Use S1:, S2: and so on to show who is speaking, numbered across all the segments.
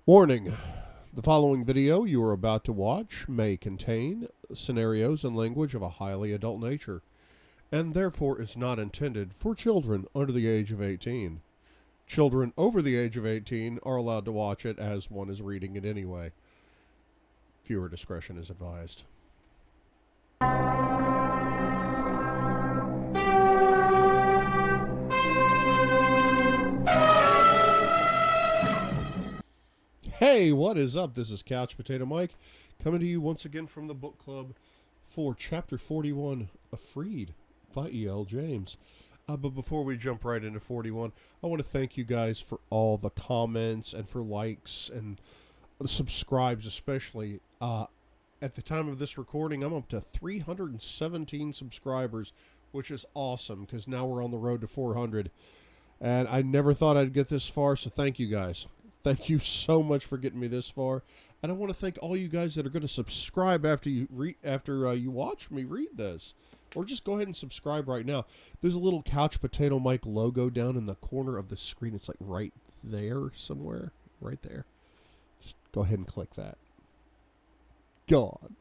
S1: Warning: the following video you are about to watch may contain scenarios and language of a highly adult nature, and therefore is not intended for children under the age of 18. Children over the age of 18 are allowed to watch it as one is reading it anyway. Viewer discretion is advised. Hey, what is up? This is Couch Potato Mike, coming to you once again from the book club for Chapter 41 of Freed by E.L.James. But before we jump right into 41, I want to thank you guys for all the comments and for likes and the subscribes especially. At the time of this recording, I'm up to 317 subscribers, which is awesome because now we're on the road to 400. And I never thought I'd get this far, so thank you guys. Thank you so much for getting me this far, and I want to thank all you guys that are going to subscribe after you watch me read this, or just go ahead and subscribe right now. There's a little Couch Potato Mike logo down in the corner of the screen. It's like right there somewhere, right there. Just go ahead and click that. Go on.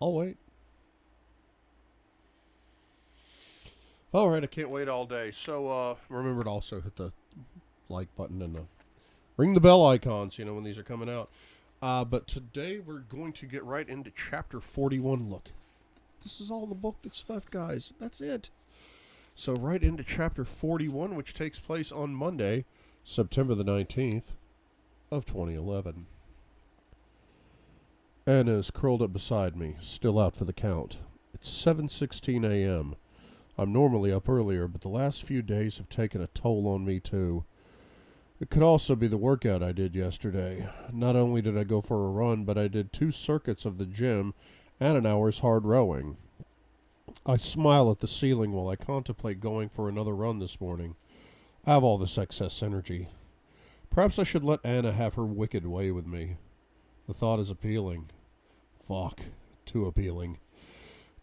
S1: I'll wait. All right, I can't wait all day. So remember to also hit the like button and ring the bell icons, when these are coming out. But today we're going to get right into Chapter 41. Look, this is all the book that's left, guys. That's it. So right into Chapter 41, which takes place on Monday, September the 19th of 2011. Anna is curled up beside me, still out for the count. It's 7:16 a.m. I'm normally up earlier, but the last few days have taken a toll on me, too. It could also be the workout I did yesterday. Not only did I go for a run, but I did 2 circuits of the gym and an hour's hard rowing. I smile at the ceiling while I contemplate going for another run this morning. I have all this excess energy. Perhaps I should let Anna have her wicked way with me. The thought is appealing. Fuck, too appealing.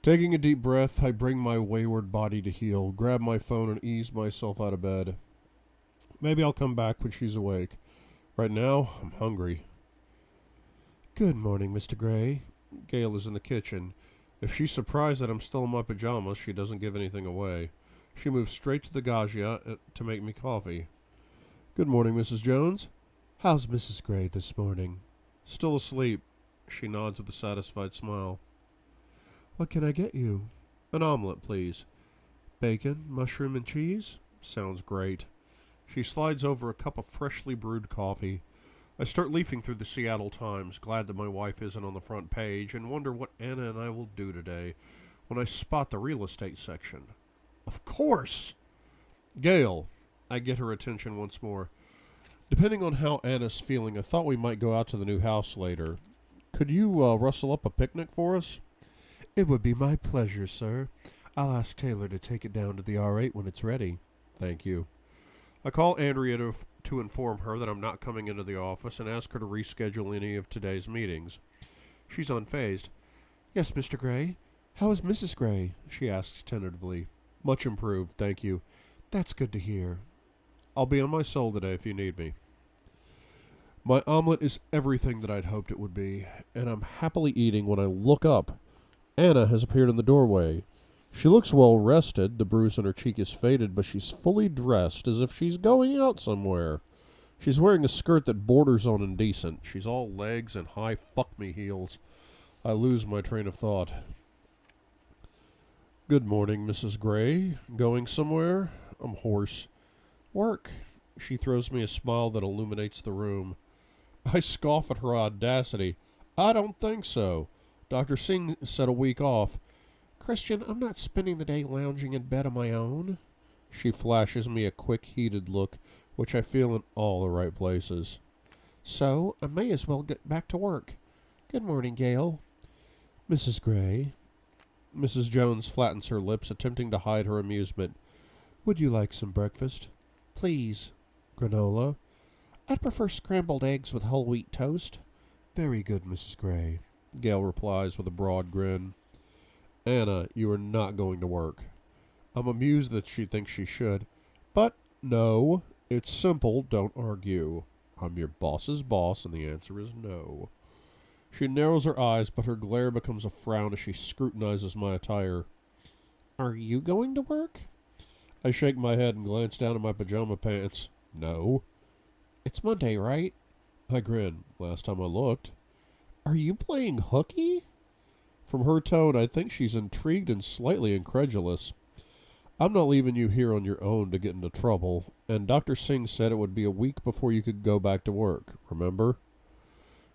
S1: Taking a deep breath, I bring my wayward body to heel, grab my phone, and ease myself out of bed. Maybe I'll come back when she's awake. Right now, I'm hungry. Good morning, Mr. Gray. Gail is in the kitchen. If she's surprised that I'm still in my pajamas, she doesn't give anything away. She moves straight to the gaggia to make me coffee. Good morning, Mrs. Jones. How's Mrs. Gray this morning? Still asleep. She nods with a satisfied smile. What can I get you? An omelet, please. Bacon, mushroom, and cheese? Sounds great. She slides over a cup of freshly brewed coffee. I start leafing through the Seattle Times, glad that my wife isn't on the front page, and wonder what Anna and I will do today, when I spot the real estate section. Of course! Gail. I get her attention once more. Depending on how Anna's feeling, I thought we might go out to the new house later. Could you rustle up a picnic for us? It would be my pleasure, sir. I'll ask Taylor to take it down to the R8 when it's ready. Thank you. I call Andrea to inform her that I'm not coming into the office and ask her to reschedule any of today's meetings. She's unfazed. Yes, Mr. Gray. How is Mrs. Gray? She asks tentatively. Much improved, thank you. That's good to hear. I'll be on my soul today if you need me. My omelet is everything that I'd hoped it would be, and I'm happily eating when I look up. Anna has appeared in the doorway. She looks well rested, the bruise on her cheek is faded, but she's fully dressed as if she's going out somewhere. She's wearing a skirt that borders on indecent. She's all legs and high fuck-me heels. I lose my train of thought. Good morning, Mrs. Gray. Going somewhere? I'm hoarse. Work. She throws me a smile that illuminates the room. I scoff at her audacity. I don't think so. Dr. Singh said a week off. Christian, I'm not spending the day lounging in bed on my own. She flashes me a quick, heated look, which I feel in all the right places. So, I may as well get back to work. Good morning, Gail. Mrs. Gray. Mrs. Jones flattens her lips, attempting to hide her amusement. Would you like some breakfast? Please. Granola? I'd prefer scrambled eggs with whole wheat toast. Very good, Mrs. Gray. Gail replies with a broad grin. Anna, you are not going to work. I'm amused that she thinks she should. But, no, it's simple, don't argue. I'm your boss's boss, and the answer is no. She narrows her eyes, but her glare becomes a frown as she scrutinizes my attire. Are you going to work? I shake my head and glance down at my pajama pants. No. It's Monday, right? I grin. Last time I looked. Are you playing hooky? From her tone, I think she's intrigued and slightly incredulous. I'm not leaving you here on your own to get into trouble, and Dr. Singh said it would be a week before you could go back to work, remember?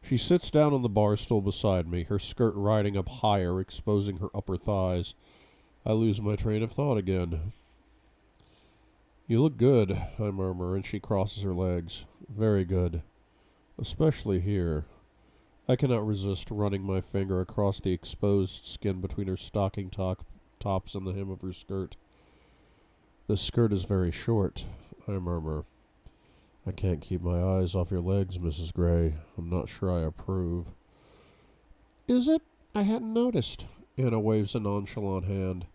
S1: She sits down on the bar stool beside me, her skirt riding up higher, exposing her upper thighs. I lose my train of thought again. You look good, I murmur, and she crosses her legs. Very good. Especially here. I cannot resist running my finger across the exposed skin between her stocking tops and the hem of her skirt. The skirt is very short, I murmur. I can't keep my eyes off your legs, Mrs. Gray. I'm not sure I approve. Is it? I hadn't noticed. Anna waves a nonchalant hand.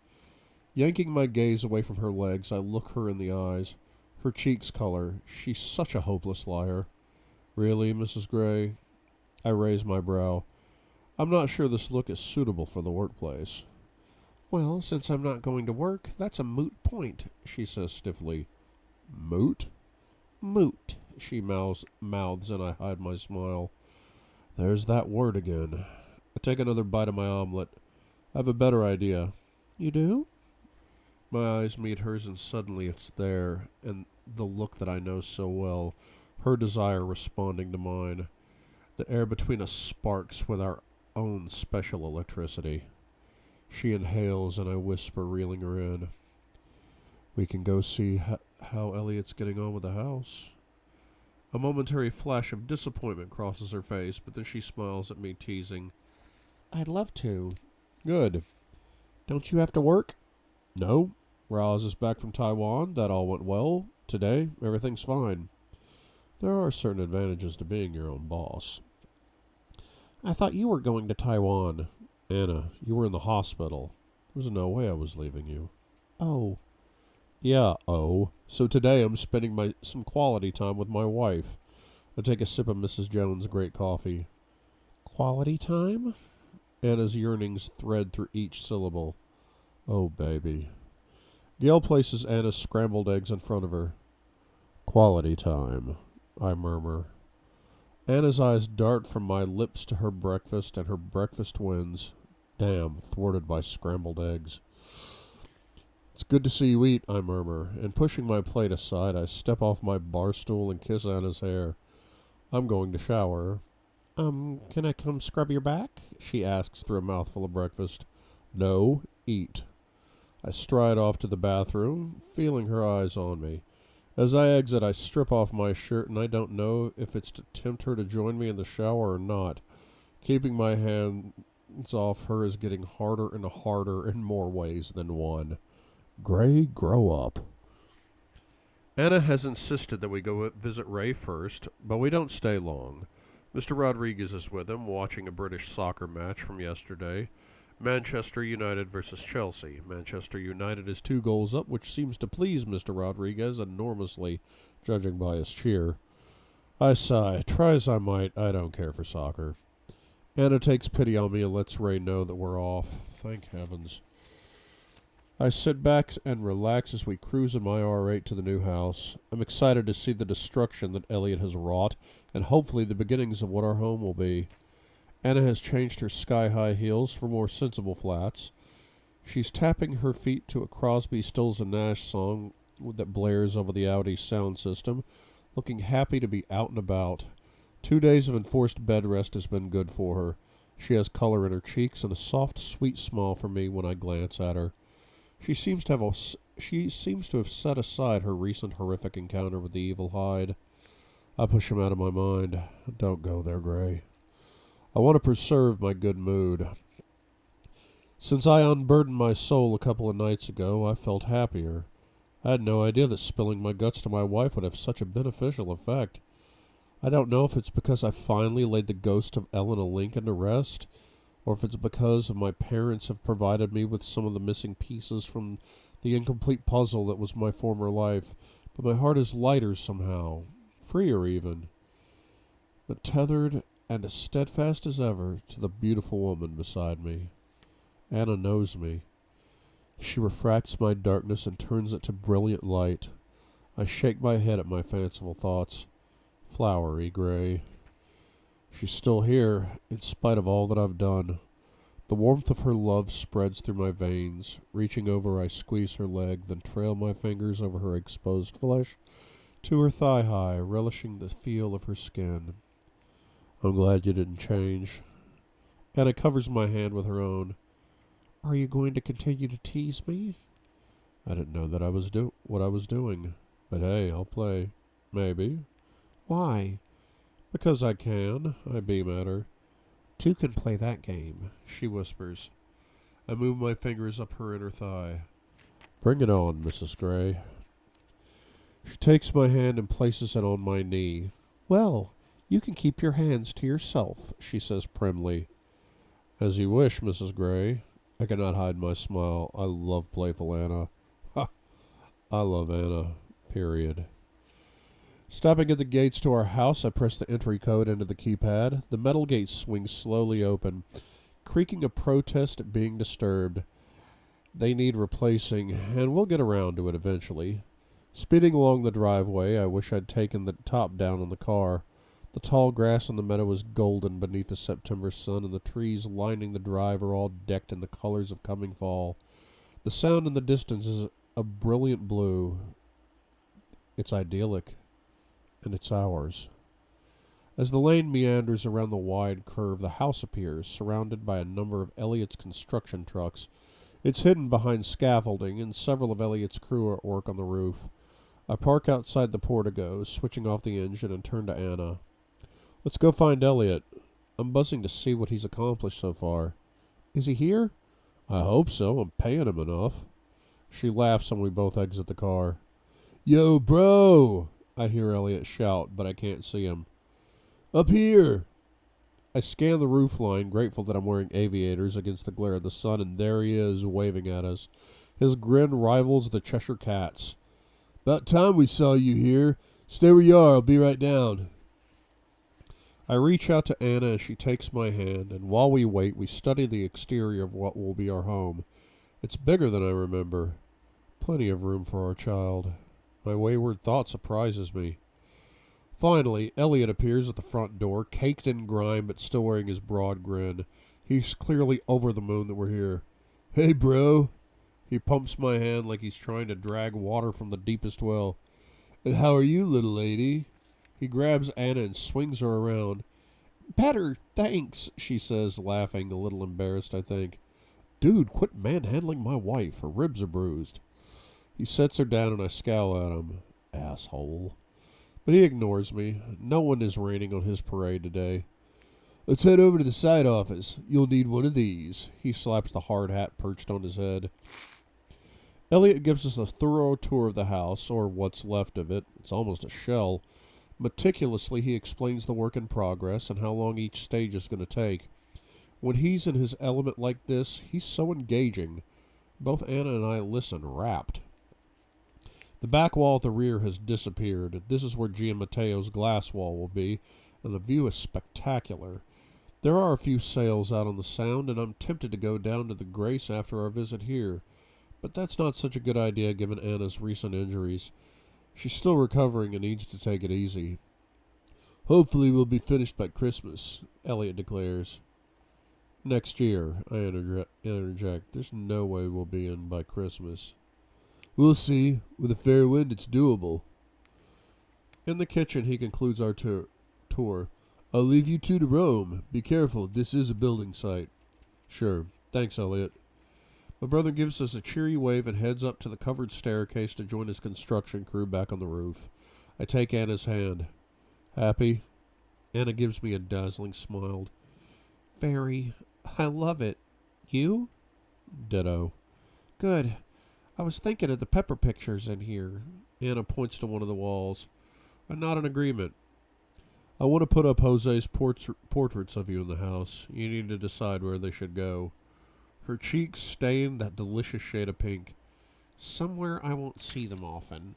S1: Yanking my gaze away from her legs, I look her in the eyes. Her cheeks color. She's such a hopeless liar. Really, Mrs. Gray? I raise my brow. I'm not sure this look is suitable for the workplace. Well, since I'm not going to work, that's a moot point, she says stiffly. Moot? Moot, she mouths, and I hide my smile. There's that word again. I take another bite of my omelet. I have a better idea. You do? My eyes meet hers, and suddenly it's there, and the look that I know so well, her desire responding to mine. The air between us sparks with our own special electricity. She inhales, and I whisper, reeling her in. We can go see how Elliot's getting on with the house. A momentary flash of disappointment crosses her face, but then she smiles at me, teasing. I'd love to. Good. Don't you have to work? No. Roz is back from Taiwan. That all went well. Today, everything's fine. There are certain advantages to being your own boss. I thought you were going to Taiwan. Anna, you were in the hospital. There was no way I was leaving you. Oh. Yeah, oh. So today I'm spending some quality time with my wife. I take a sip of Mrs. Jones' great coffee. Quality time? Anna's yearnings thread through each syllable. Oh, baby. Gail places Anna's scrambled eggs in front of her. Quality time, I murmur. Anna's eyes dart from my lips to her breakfast, and her breakfast wins. Damn, thwarted by scrambled eggs. It's good to see you eat, I murmur, and pushing my plate aside, I step off my bar stool and kiss Anna's hair. I'm going to shower. Can I come scrub your back? She asks through a mouthful of breakfast. No, eat. I stride off to the bathroom, feeling her eyes on me. As I exit, I strip off my shirt, and I don't know if it's to tempt her to join me in the shower or not. Keeping my hands off her is getting harder and harder in more ways than one. Gray, grow up. Anna has insisted that we go visit Ray first, but we don't stay long. Mr. Rodriguez is with him, watching a British soccer match from yesterday. Manchester United versus Chelsea. Manchester United is 2 goals up, which seems to please Mr. Rodriguez enormously, judging by his cheer. I sigh. Try as I might, I don't care for soccer. Anna takes pity on me and lets Ray know that we're off. Thank heavens. I sit back and relax as we cruise in my R8 to the new house. I'm excited to see the destruction that Elliot has wrought, and hopefully the beginnings of what our home will be. Anna has changed her sky-high heels for more sensible flats. She's tapping her feet to a Crosby, Stills and Nash song that blares over the Audi sound system, looking happy to be out and about. 2 days of enforced bed rest has been good for her. She has color in her cheeks and a soft, sweet smile for me when I glance at her. She seems to have set aside her recent horrific encounter with the evil Hyde. I push him out of my mind. Don't go there, Gray. I want to preserve my good mood. Since I unburdened my soul a couple of nights ago, I felt happier. I had no idea that spilling my guts to my wife would have such a beneficial effect. I don't know if it's because I finally laid the ghost of Eleanor Lincoln to rest, or if it's because my parents have provided me with some of the missing pieces from the incomplete puzzle that was my former life, but my heart is lighter somehow, freer even. but tethered and as steadfast as ever to the beautiful woman beside me. Anna knows me. She refracts my darkness and turns it to brilliant light. I shake my head at my fanciful thoughts. Flowery gray. She's still here, in spite of all that I've done. The warmth of her love spreads through my veins. Reaching over, I squeeze her leg, then trail my fingers over her exposed flesh to her thigh-high, relishing the feel of her skin. I'm glad you didn't change. Anna covers my hand with her own. Are you going to continue to tease me? I didn't know that what I was doing. But hey, I'll play. Maybe. Why? Because I can. I beam at her. Two can play that game, she whispers. I move my fingers up her inner thigh. Bring it on, Mrs. Gray. She takes my hand and places it on my knee. Well, you can keep your hands to yourself, she says primly. As you wish, Mrs. Gray. I cannot hide my smile. I love playful Anna. Ha! I love Anna. Period. Stopping at the gates to our house, I press the entry code into the keypad. The metal gate swings slowly open, creaking a protest at being disturbed. They need replacing, and we'll get around to it eventually. Speeding along the driveway, I wish I'd taken the top down on the car. The tall grass on the meadow is golden beneath the September sun, and the trees lining the drive are all decked in the colors of coming fall. The sound in the distance is a brilliant blue. It's idyllic, and it's ours. As the lane meanders around the wide curve, the house appears, surrounded by a number of Elliot's construction trucks. It's hidden behind scaffolding, and several of Elliot's crew are at work on the roof. I park outside the portico, switching off the engine, and turn to Anna. Let's go find Elliot. I'm buzzing to see what he's accomplished so far. Is he here? I hope so. I'm paying him enough. She laughs and we both exit the car. Yo, bro! I hear Elliot shout, but I can't see him. Up here! I scan the roofline, grateful that I'm wearing aviators against the glare of the sun, and there he is, waving at us. His grin rivals the Cheshire Cat's. About time we saw you here. Stay where you are, I'll be right down. I reach out to Anna as she takes my hand, and while we wait, we study the exterior of what will be our home. It's bigger than I remember. Plenty of room for our child. My wayward thought surprises me. Finally, Elliot appears at the front door, caked in grime but still wearing his broad grin. He's clearly over the moon that we're here. Hey, bro. He pumps my hand like he's trying to drag water from the deepest well. And how are you, little lady? He grabs Anna and swings her around. Better, thanks, she says, laughing, a little embarrassed, I think. Dude, quit manhandling my wife. Her ribs are bruised. He sets her down and I scowl at him. Asshole. But he ignores me. No one is raining on his parade today. Let's head over to the side office. You'll need one of these. He slaps the hard hat perched on his head. Elliot gives us a thorough tour of the house, or what's left of it. It's almost a shell. Meticulously, he explains the work in progress and how long each stage is going to take. When he's in his element like this, he's so engaging. Both Anna and I listen, rapt. The back wall at the rear has disappeared. This is where Gian Matteo's glass wall will be, and the view is spectacular. There are a few sails out on the Sound, and I'm tempted to go down to the Grace after our visit here. But that's not such a good idea given Anna's recent injuries. She's still recovering and needs to take it easy. Hopefully we'll be finished by Christmas, Elliot declares. Next year, I interject. There's no way we'll be in by Christmas. We'll see. With a fair wind, it's doable. In the kitchen, he concludes our tour. I'll leave you two to roam. Be careful. This is a building site. Sure. Thanks, Elliot. My brother gives us a cheery wave and heads up to the covered staircase to join his construction crew back on the roof. I take Anna's hand. Happy? Anna gives me a dazzling smile. Very. I love it. You? Ditto. Good. I was thinking of the pepper pictures in here. Anna points to one of the walls. I nod in agreement. I want to put up Jose's portraits of you in the house. You need to decide where they should go. Her cheeks stain that delicious shade of pink. Somewhere I won't see them often.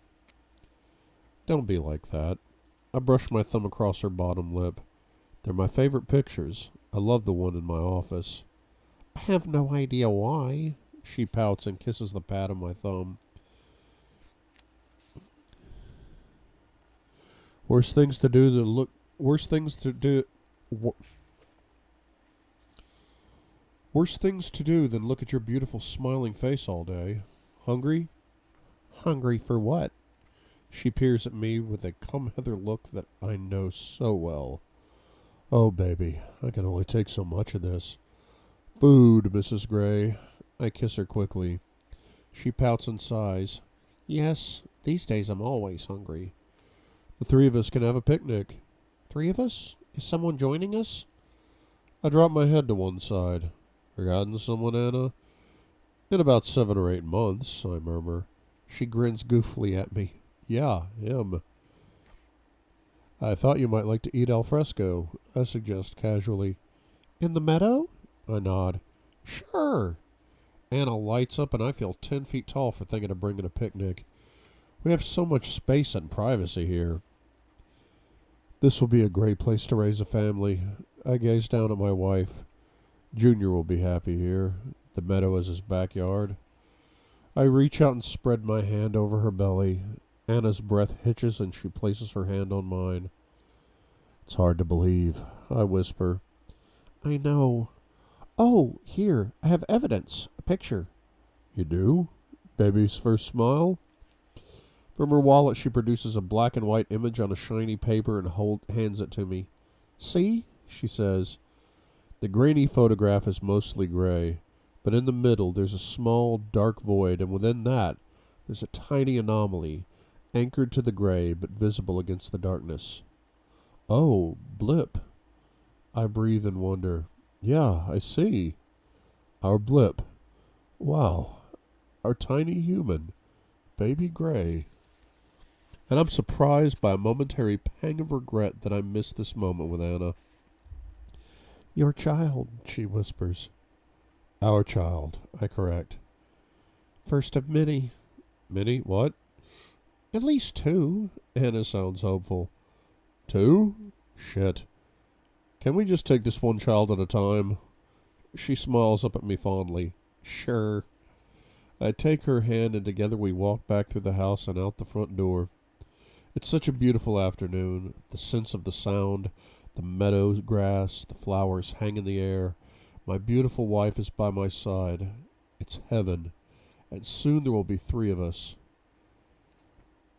S1: Don't be like that. I brush my thumb across her bottom lip. They're my favorite pictures. I love the one in my office. I have no idea why. She pouts and kisses the pad on my thumb. Worst things to do than look. Worst things to do. Worst things to do than look at your beautiful smiling face all day. Hungry? Hungry for what? She peers at me with a come-hither look that I know so well. Oh, baby, I can only take so much of this. Food, Mrs. Gray. I kiss her quickly. She pouts and sighs. Yes, these days I'm always hungry. The three of us can have a picnic. 3 of us? Is someone joining us? I drop my head to one side. Forgotten someone, Anna? In about 7 or 8 months, I murmur. She grins goofily at me. Yeah, him. I thought you might like to eat al fresco, I suggest casually. In the meadow? I nod. Sure. Anna lights up and I feel 10 feet tall for thinking of bringing a picnic. We have so much space and privacy here. This will be a great place to raise a family. I gaze down at my wife. Junior will be happy here. The meadow is his backyard. I reach out and spread my hand over her belly. Anna's breath hitches and she places her hand on mine. It's hard to believe, I whisper. I know. Oh, here, I have evidence. A picture. You do? Baby's first smile? From her wallet she produces a black and white image on a shiny paper and hands it to me. See? She says. The grainy photograph is mostly gray, but in the middle there's a small, dark void, and within that there's a tiny anomaly, anchored to the gray but visible against the darkness. Oh, blip. I breathe in wonder. Yeah, I see. Our blip. Wow. Our tiny human. Baby Gray. And I'm surprised by a momentary pang of regret that I missed this moment with Anna. Your child, she whispers. Our child, I correct. First of many. Many? What? At least 2. Anna sounds hopeful. 2? Shit. Can we just take this one child at a time? She smiles up at me fondly. Sure. I take her hand and together we walk back through the house and out the front door. It's such a beautiful afternoon. The sense of the sound, the meadow grass, the flowers hang in the air. My beautiful wife is by my side. It's heaven. And soon there will be 3 of us.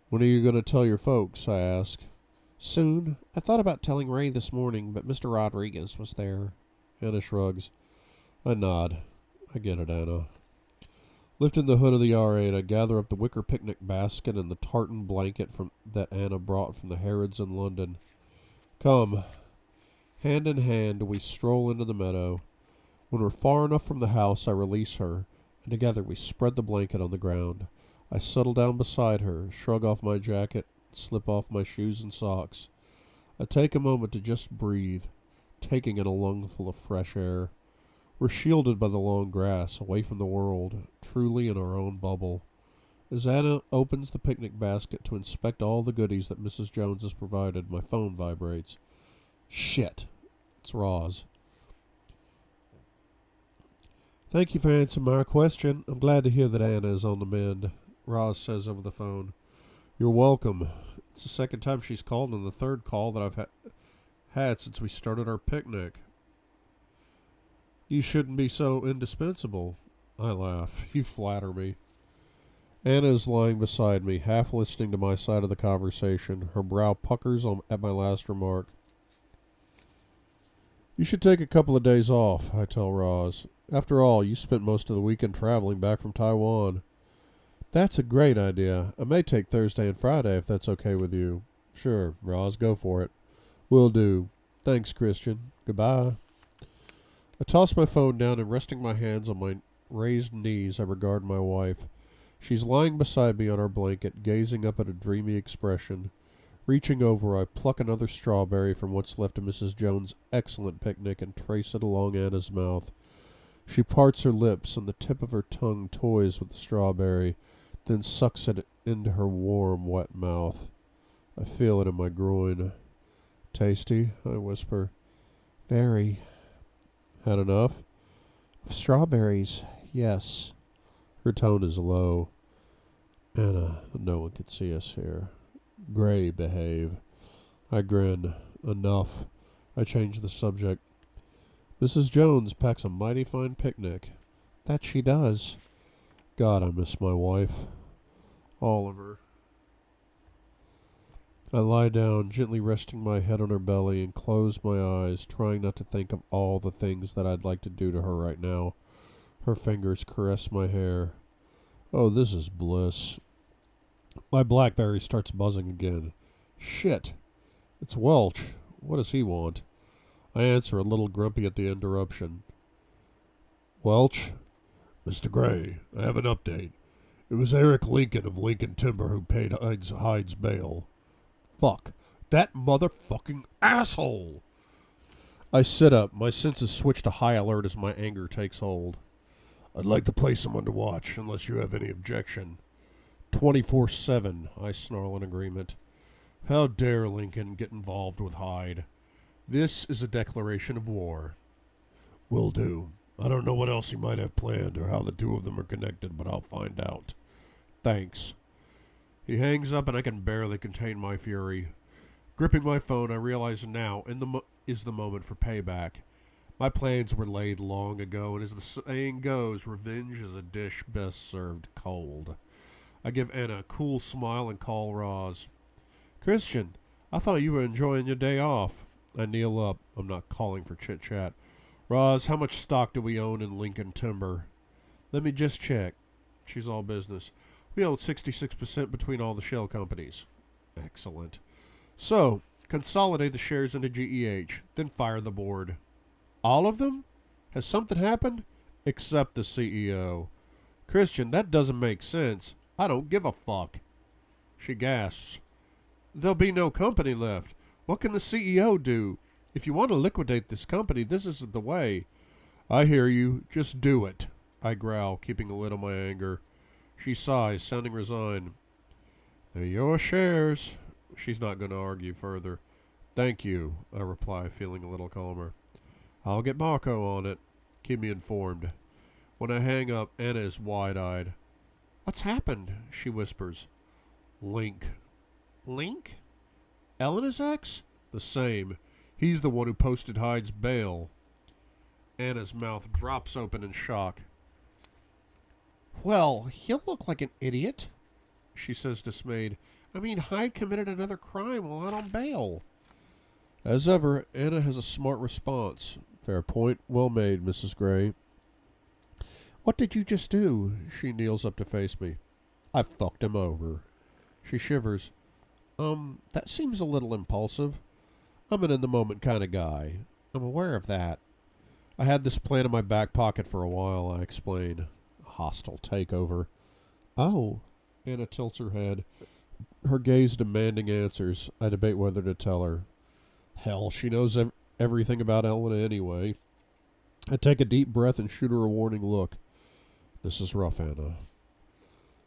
S1: When are you going to tell your folks? I ask. Soon. I thought about telling Ray this morning, but Mr. Rodriguez was there. Anna shrugs. I nod. I get it, Anna. Lifting the hood of the R8, I gather up the wicker picnic basket and the tartan blanket that Anna brought from the Harrods in London. Come. Hand in hand, we stroll into the meadow. When we're far enough from the house, I release her, and together we spread the blanket on the ground. I settle down beside her, shrug off my jacket, slip off my shoes and socks. I take a moment to just breathe, taking in a lungful of fresh air. We're shielded by the long grass, away from the world, truly in our own bubble. As Anna opens the picnic basket to inspect all the goodies that Mrs. Jones has provided, my phone vibrates. Shit. It's Roz. Thank you for answering my question. I'm glad to hear that Anna is on the mend, Roz says over the phone. You're welcome. It's the second time she's called and the third call that I've had since we started our picnic. You shouldn't be so indispensable. I laugh. You flatter me. Anna is lying beside me, half listening to my side of the conversation. Her brow puckers at my last remark. You should take a couple of days off, I tell Roz. After all, you spent most of the weekend traveling back from Taiwan. That's a great idea. I may take Thursday and Friday if that's okay with you. Sure, Roz, go for it. Will do. Thanks, Christian. Goodbye. I toss my phone down and resting my hands on my raised knees, I regard my wife. She's lying beside me on our blanket, gazing up at a dreamy expression. Reaching over, I pluck another strawberry from what's left of Mrs. Jones' excellent picnic and trace it along Anna's mouth. She parts her lips and the tip of her tongue toys with the strawberry, then sucks it into her warm, wet mouth. I feel it in my groin. Tasty, I whisper.
S2: Very.
S1: Had enough?
S2: Of strawberries, yes.
S1: Her tone is low. Anna, no one can see us here. Gray, behave. I grin. Enough. I change the subject. Mrs. Jones packs a mighty fine picnic.
S2: That she does.
S1: God, I miss my wife. Oliver. I lie down, gently resting my head on her belly, and close my eyes, trying not to think of all the things that I'd like to do to her right now. Her fingers caress my hair. Oh, this is bliss. My BlackBerry starts buzzing again. Shit. It's Welch. What does he want? I answer, a little grumpy at the interruption. Welch? Mr. Gray, I have an update. It was Eric Lincoln of Lincoln Timber who paid Hyde's bail. Fuck. That motherfucking asshole! I sit up, my senses switch to high alert as my anger takes hold. I'd like to place someone to watch, unless you have any objection. 24/7, I snarl in agreement. How dare Lincoln get involved with Hyde? This is a declaration of war. Will do. I don't know what else he might have planned or how the two of them are connected, but I'll find out. Thanks. He hangs up and I can barely contain my fury. Gripping my phone, I realize now is the moment for payback. My plans were laid long ago, and as the saying goes, revenge is a dish best served cold. I give Anna a cool smile and call Roz. Christian, I thought you were enjoying your day off. I kneel up. I'm not calling for chit-chat. Roz, how much stock do we own in Lincoln Timber? Let me just check. She's all business. We own 66% between all the shell companies. Excellent. So, consolidate the shares into GEH, then fire the board. All of them? Has something happened? Except the CEO. Christian, that doesn't make sense. I don't give a fuck. She gasps. There'll be no company left. What can the CEO do? If you want to liquidate this company, this isn't the way. I hear you. Just do it. I growl, keeping a lid on my anger. She sighs, sounding resigned. They're your shares. She's not going to argue further. Thank you, I reply, feeling a little calmer. I'll get Marco on it. Keep me informed. When I hang up, Anna is wide-eyed. What's happened? She whispers. Link. Link? Elena's ex? The same. He's the one who posted Hyde's bail. Anna's mouth drops open in shock. Well, he'll look like an idiot, she says dismayed. I mean, Hyde committed another crime while out on bail. As ever, Anna has a smart response. Fair point. Well made, Mrs. Gray. What did you just do? She kneels up to face me. I fucked him over. She shivers. That seems a little impulsive. I'm an in-the-moment kind of guy. I'm aware of that. I had this plan in my back pocket for a while, I explain. A hostile takeover. Oh. Anna tilts her head, her gaze demanding answers. I debate whether to tell her. Hell, she knows everything about Elena anyway. I take a deep breath and shoot her a warning look. This is rough, Anna.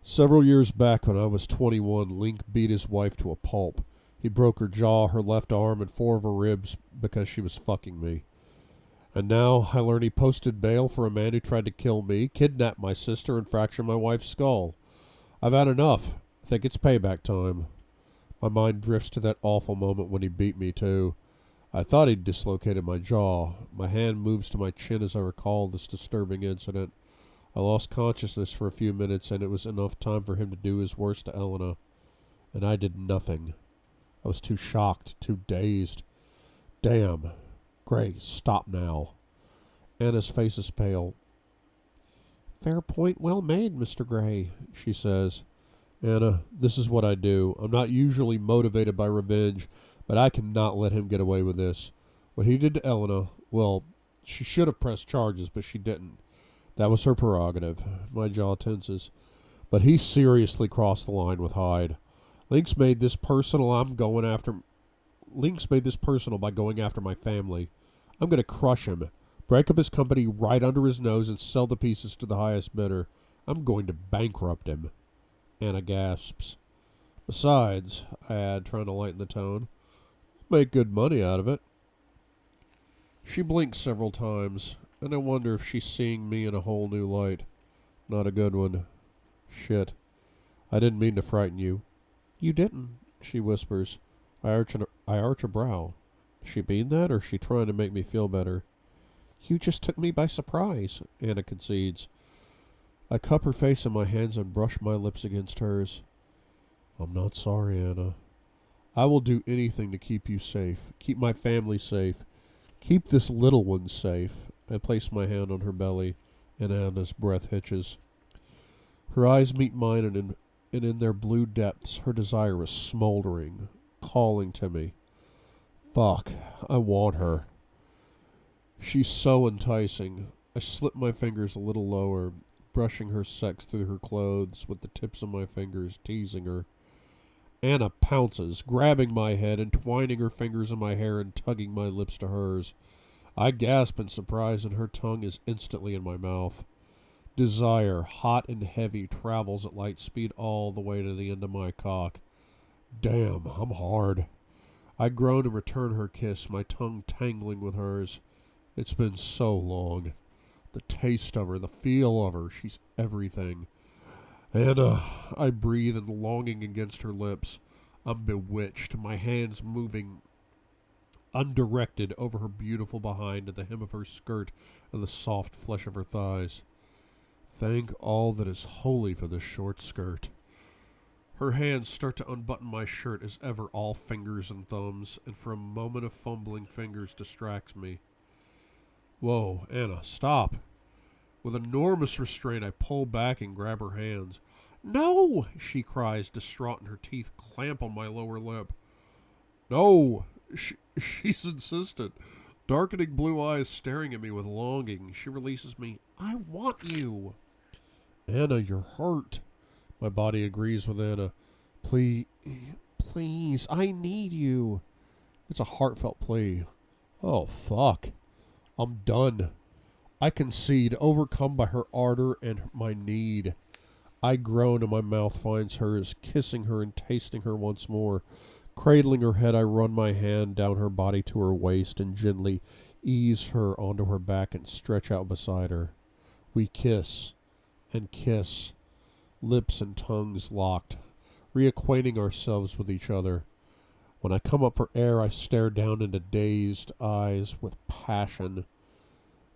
S1: Several years back when I was 21, Link beat his wife to a pulp. He broke her jaw, her left arm, and 4 of her ribs because she was fucking me. And now I learn he posted bail for a man who tried to kill me, kidnap my sister, and fracture my wife's skull. I've had enough. I think it's payback time. My mind drifts to that awful moment when he beat me, too. I thought he'd dislocated my jaw. My hand moves to my chin as I recall this disturbing incident. I lost consciousness for a few minutes, and it was enough time for him to do his worst to Elena. And I did nothing. I was too shocked, too dazed. Damn. Gray, stop now. Anna's face is pale. Fair point well made, Mr. Gray, she says. Anna, this is what I do. I'm not usually motivated by revenge, but I cannot let him get away with this. What he did to Elena, well, she should have pressed charges, but she didn't. That was her prerogative. My jaw tenses. But he seriously crossed the line with Hyde. Link's made this personal by going after my family. I'm going to crush him, break up his company right under his nose, and sell the pieces to the highest bidder. I'm going to bankrupt him. Anna gasps. Besides, I add, trying to lighten the tone, we'll make good money out of it. She blinks several times, and I wonder if she's seeing me in a whole new light. Not a good one. Shit. I didn't mean to frighten you. You didn't, she whispers. I arch a brow. Does she mean that, or is she trying to make me feel better? You just took me by surprise, Anna concedes. I cup her face in my hands and brush my lips against hers. I'm not sorry, Anna. I will do anything to keep you safe, keep my family safe, keep this little one safe. I place my hand on her belly, and Anna's breath hitches. Her eyes meet mine, and in their blue depths her desire is smoldering, calling to me. Fuck, I want her. She's so enticing. I slip my fingers a little lower, brushing her sex through her clothes with the tips of my fingers, teasing her. Anna pounces, grabbing my head, entwining her fingers in my hair and tugging my lips to hers. I gasp in surprise, and her tongue is instantly in my mouth. Desire, hot and heavy, travels at light speed all the way to the end of my cock. Damn, I'm hard. I groan and return her kiss, my tongue tangling with hers. It's been so long. The taste of her, the feel of her, she's everything. Anna, I breathe in longing against her lips. I'm bewitched, my hands moving undirected over her beautiful behind to the hem of her skirt and the soft flesh of her thighs. Thank all that is holy for this short skirt. Her hands start to unbutton my shirt as ever, all fingers and thumbs, and for a moment of fumbling fingers distracts me. Whoa, Anna, stop. With enormous restraint, I pull back and grab her hands. No, she cries, distraught, and her teeth clamp on my lower lip. No, she's insistent, darkening blue eyes staring at me with longing. She releases me. I want you. Anna, you're hurt. My body agrees with Anna. Please, I need you. It's a heartfelt plea. Oh, fuck. I'm done. I concede, overcome by her ardor and my need. I groan and my mouth finds hers, kissing her and tasting her once more. Cradling her head, I run my hand down her body to her waist and gently ease her onto her back and stretch out beside her. We kiss and kiss, lips and tongues locked, reacquainting ourselves with each other. When I come up for air, I stare down into dazed eyes with passion.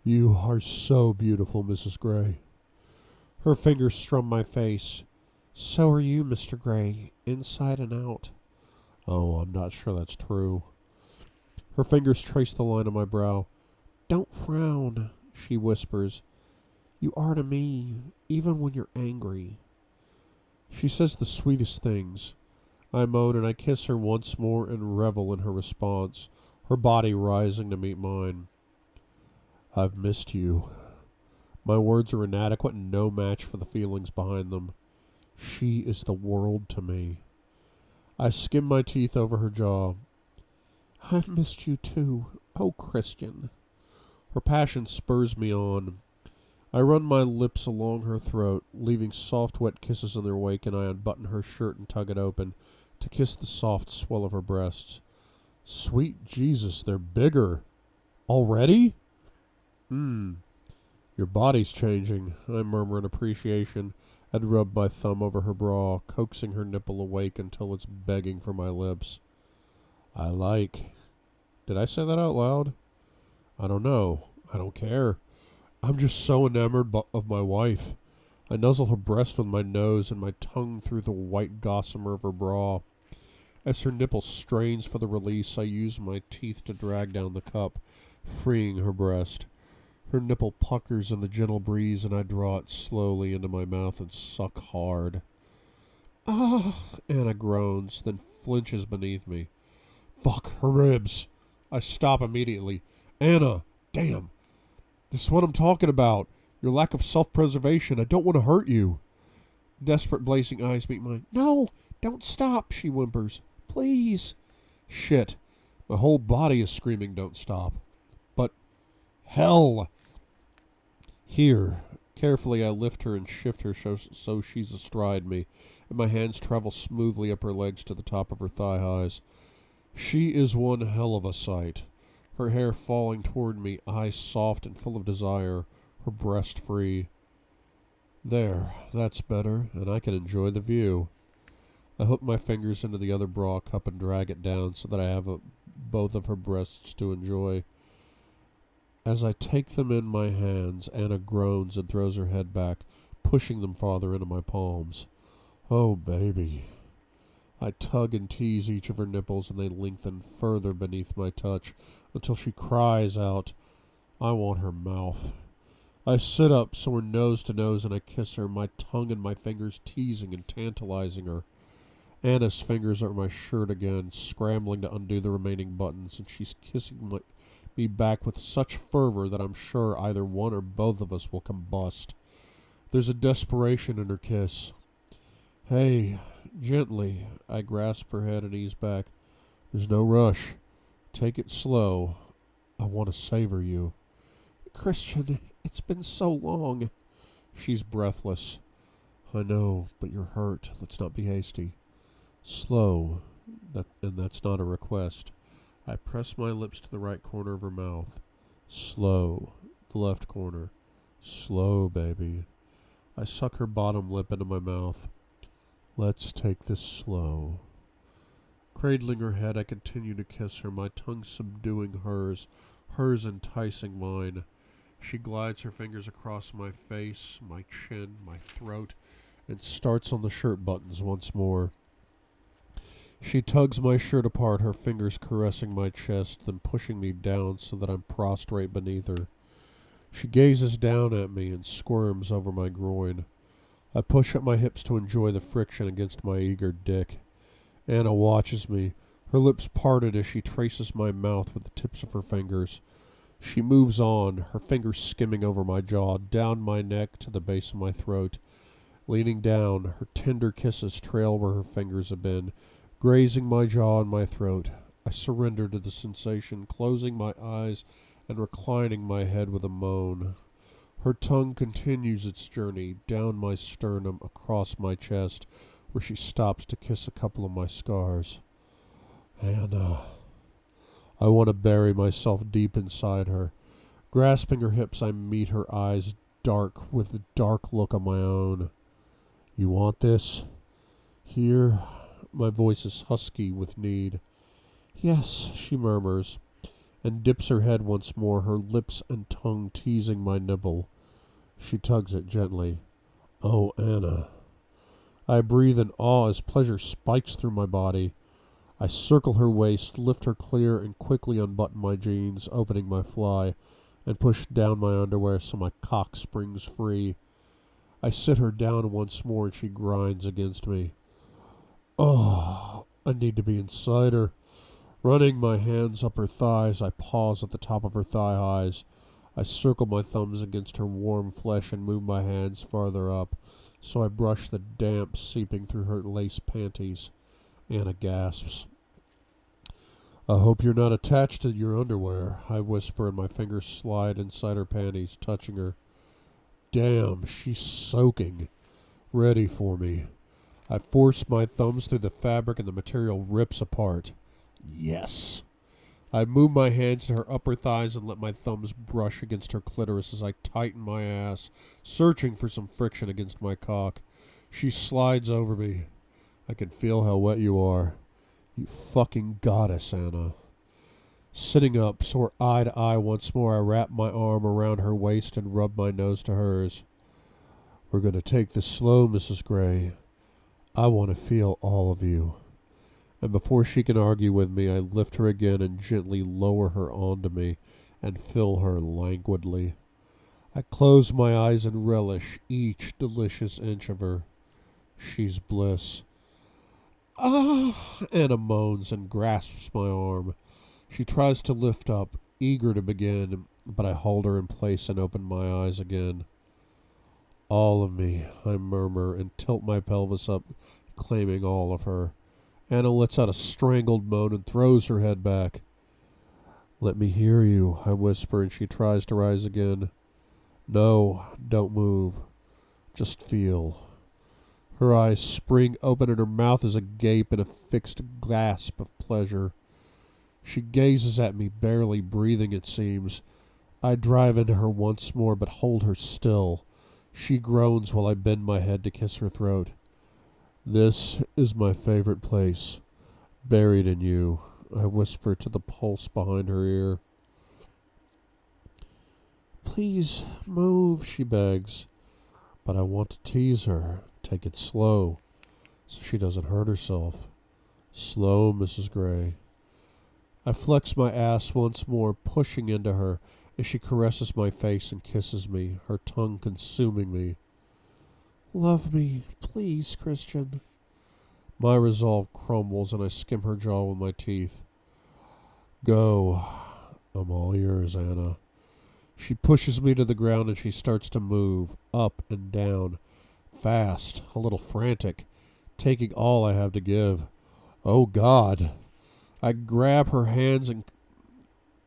S1: You are so beautiful, Mrs. Gray. Her fingers strum my face. So are you, Mr. Gray, inside and out. Oh, I'm not sure that's true. Her fingers trace the line of my brow. Don't frown, she whispers. You are to me, even when you're angry. She says the sweetest things. I moan and I kiss her once more and revel in her response, her body rising to meet mine. I've missed you. My words are inadequate and no match for the feelings behind them. She is the world to me. I skim my teeth over her jaw. I've missed you too, oh Christian. Her passion spurs me on. I run my lips along her throat, leaving soft wet kisses in their wake, and I unbutton her shirt and tug it open to kiss the soft swell of her breasts. Sweet Jesus, they're bigger. Already? Your body's changing, I murmur in appreciation, and rub my thumb over her bra, coaxing her nipple awake until it's begging for my lips. I like. Did I say that out loud? I don't know. I don't care. I'm just so enamored of my wife. I nuzzle her breast with my nose and my tongue through the white gossamer of her bra. As her nipple strains for the release, I use my teeth to drag down the cup, freeing her breast. Her nipple puckers in the gentle breeze, and I draw it slowly into my mouth and suck hard. Ah, Anna groans, then flinches beneath me. Fuck, her ribs. I stop immediately. Anna, damn. This is what I'm talking about. Your lack of self-preservation. I don't want to hurt you. Desperate, blazing eyes meet mine. No, don't stop, she whimpers. Please. Shit. My whole body is screaming, don't stop. But, hell. Here. Carefully, I lift her and shift her so she's astride me, and my hands travel smoothly up her legs to the top of her thigh-highs. She is one hell of a sight. her hair falling toward me, eyes soft and full of desire, her breast free. There, that's better, and I can enjoy the view. I hook my fingers into the other bra cup and drag it down so that I have both of her breasts to enjoy. As I take them in my hands, Anna groans and throws her head back, pushing them farther into my palms. Oh, baby. I tug and tease each of her nipples, and they lengthen further beneath my touch until she cries out, I want her mouth. I sit up so we're nose to nose, and I kiss her, my tongue and my fingers teasing and tantalizing her. Anna's fingers are my shirt again, scrambling to undo the remaining buttons, and she's kissing me back with such fervor that I'm sure either one or both of us will combust. There's a desperation in her kiss. Hey, gently. I grasp her head and ease back. There's no rush. Take it slow. I want to savor you. Christian, it's been so long. She's breathless. I know, but you're hurt. Let's not be hasty. Slow. That's not a request. I press my lips to the right corner of her mouth. Slow. The left corner. Slow, baby. I suck her bottom lip into my mouth. Let's take this slow. Cradling her head, I continue to kiss her, my tongue subduing hers enticing mine. She glides her fingers across my face, my chin, my throat, and starts on the shirt buttons once more. She tugs my shirt apart, her fingers caressing my chest, then pushing me down so that I'm prostrate beneath her. She gazes down at me and squirms over my groin. I push up my hips to enjoy the friction against my eager dick. Anna watches me, her lips parted as she traces my mouth with the tips of her fingers. She moves on, her fingers skimming over my jaw, down my neck to the base of my throat. Leaning down, her tender kisses trail where her fingers have been, grazing my jaw and my throat. I surrender to the sensation, closing my eyes and reclining my head with a moan. Her tongue continues its journey down my sternum, across my chest, where she stops to kiss a couple of my scars. Anna. I want to bury myself deep inside her. Grasping her hips, I meet her eyes dark with the dark look of my own. You want this? Here? My voice is husky with need. Yes, she murmurs, and dips her head once more, her lips and tongue teasing my nipple. She tugs it gently. Oh, Anna. I breathe in awe as pleasure spikes through my body. I circle her waist, lift her clear, and quickly unbutton my jeans, opening my fly, and push down my underwear so my cock springs free. I sit her down once more, and she grinds against me. Oh, I need to be inside her. Running my hands up her thighs, I pause at the top of her thigh highs. I circle my thumbs against her warm flesh and move my hands farther up, so I brush the damp seeping through her lace panties. Anna gasps. I hope you're not attached to your underwear, I whisper, and my fingers slide inside her panties, touching her. Damn, she's soaking. Ready for me. I force my thumbs through the fabric and the material rips apart. Yes. I move my hands to her upper thighs and let my thumbs brush against her clitoris as I tighten my ass, searching for some friction against my cock. She slides over me. I can feel how wet you are. You fucking goddess, Anna. Sitting up, so we're eye to eye once more, I wrap my arm around her waist and rub my nose to hers. We're going to take this slow, Mrs. Gray. I want to feel all of you. And before she can argue with me, I lift her again and gently lower her onto me and fill her languidly. I close my eyes and relish each delicious inch of her. She's bliss. Ah! Anna moans and grasps my arm. She tries to lift up, eager to begin, but I hold her in place and open my eyes again. All of me, I murmur and tilt my pelvis up, claiming all of her. Anna lets out a strangled moan and throws her head back. Let me hear you, I whisper, and she tries to rise again. No, don't move. Just feel. Her eyes spring open and her mouth is agape in a fixed gasp of pleasure. She gazes at me, barely breathing, it seems. I drive into her once more, but hold her still. She groans while I bend my head to kiss her throat. This is my favorite place, buried in you, I whisper to the pulse behind her ear. Please move, she begs. But I want to tease her, take it slow, so she doesn't hurt herself. Slow, Mrs. Gray. I flex my ass once more, pushing into her as she caresses my face and kisses me, her tongue consuming me. Love me, please, Christian. My resolve crumbles and I skim her jaw with my teeth. Go. I'm all yours, Anna. She pushes me to the ground and she starts to move, up and down, fast, a little frantic, taking all I have to give. Oh, God. I grab her hands and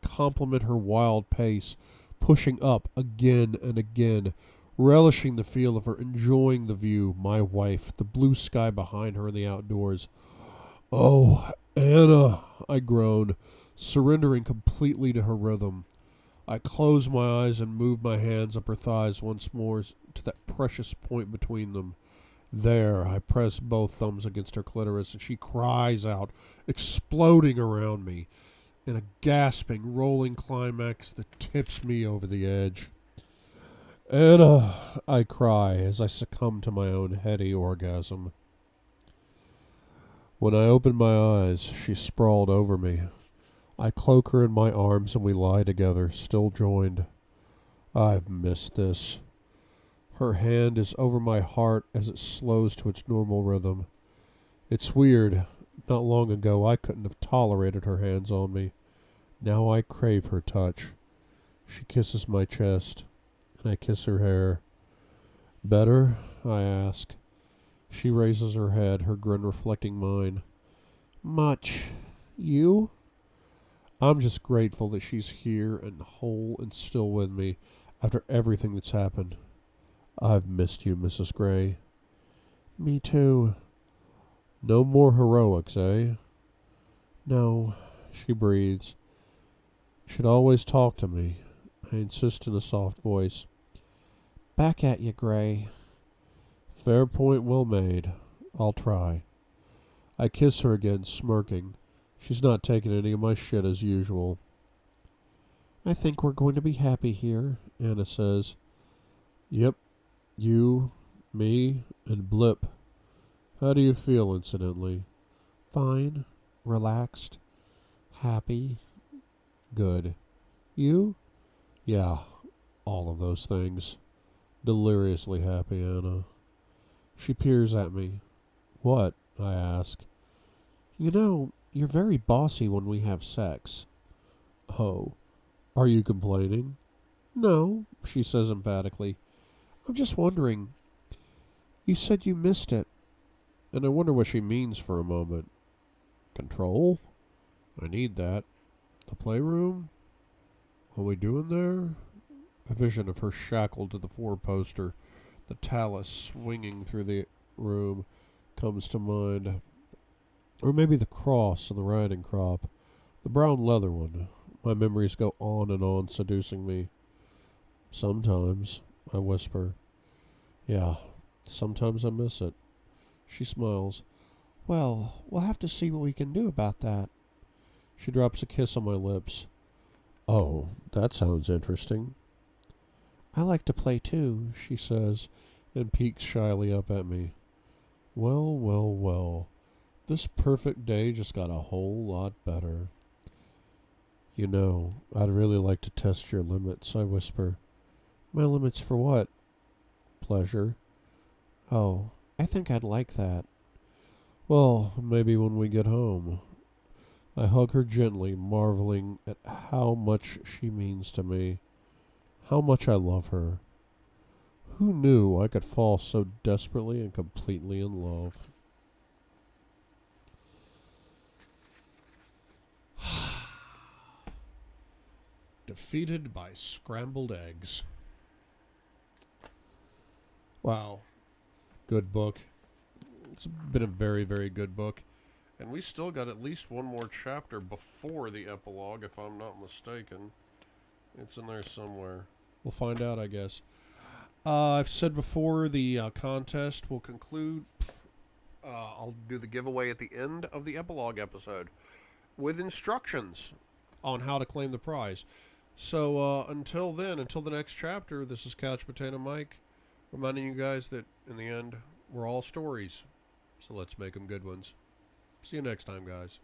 S1: compliment her wild pace, pushing up again and again, relishing the feel of her, enjoying the view, my wife, the blue sky behind her in the outdoors. Oh, Anna, I groan, surrendering completely to her rhythm. I close my eyes and move my hands up her thighs once more to that precious point between them. There, I press both thumbs against her clitoris, and she cries out, exploding around me, in a gasping, rolling climax that tips me over the edge. Anna, I cry as I succumb to my own heady orgasm. When I open my eyes, she's sprawled over me. I cloak her in my arms and we lie together, still joined. I've missed this. Her hand is over my heart as it slows to its normal rhythm. It's weird. Not long ago I couldn't have tolerated her hands on me. Now I crave her touch. She kisses my chest, and I kiss her hair. Better? I ask. She raises her head, her grin reflecting mine. Much. You? I'm just grateful that she's here and whole and still with me after everything that's happened. I've missed you, Mrs. Gray. Me too. No more heroics, eh? No, she breathes. You should always talk to me, I insist in a soft voice. Back at you, Gray. Fair point well made. I'll try. I kiss her again, smirking. She's not taking any of my shit as usual. I think we're going to be happy here, Anna says. Yep. You, me, and Blip. How do you feel, incidentally? Fine. Relaxed. Happy. Good. You? Yeah, all of those things. Deliriously happy, Anna. She peers at me. What? I ask. You know, you're very bossy when we have sex. Oh, are you complaining? No, she says emphatically. I'm just wondering. You said you missed it. And I wonder what she means for a moment. Control? I need that. The playroom? What are we doing there? A vision of her shackled to the four-poster, the talus swinging through the room, comes to mind. Or maybe the cross and the riding crop, the brown leather one. My memories go on, seducing me. Sometimes, I whisper. Yeah, sometimes I miss it. She smiles. Well, we'll have to see what we can do about that. She drops a kiss on my lips. Oh, that sounds interesting. I like to play too, she says, and peeks shyly up at me. Well, well, well. This perfect day just got a whole lot better. You know, I'd really like to test your limits, I whisper. My limits for what? Pleasure. Oh, I think I'd like that. Well, maybe when we get home. I hug her gently, marveling at how much she means to me. How much I love her. Who knew I could fall so desperately and completely in love? Defeated by scrambled eggs. Wow. Good book. It's been a very, very good book. And we still got at least one more chapter before the epilogue, if I'm not mistaken. It's in there somewhere. We'll find out, I guess. I've said before, the contest will conclude. I'll do the giveaway at the end of the epilogue episode with instructions on how to claim the prize. So until then, until the next chapter, this is Couch Potato Mike, reminding you guys that in the end, we're all stories. So let's make them good ones. See you next time, guys.